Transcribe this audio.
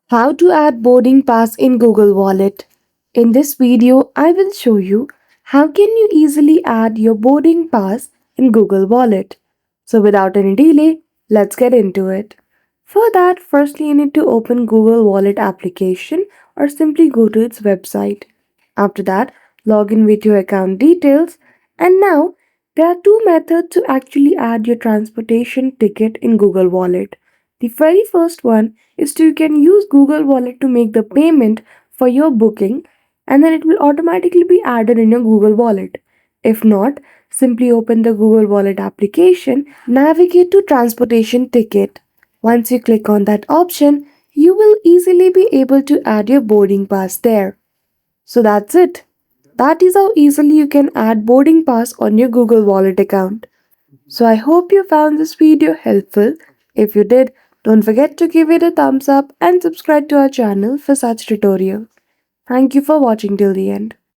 How to add boarding pass in Google Wallet. In this video, I will show you how can you easily add your boarding pass in Google Wallet. So without any delay, let's get into it. For that, firstly you need to open Google Wallet application or simply go to its website. After that, log in with your account details, and now there are two methods to actually add your transportation ticket in Google Wallet. The very first one is to you can use Google Wallet to make the payment for your booking, and then it will automatically be added in your Google Wallet. If not, simply open the Google Wallet application, navigate to transportation ticket. Once you click on that option, you will easily be able to add your boarding pass there. So that's it. That is how easily you can add boarding pass on your Google Wallet account. So I hope you found this video helpful. If you did, don't forget to give it a thumbs up and subscribe to our channel for such tutorials. Thank you for watching till the end.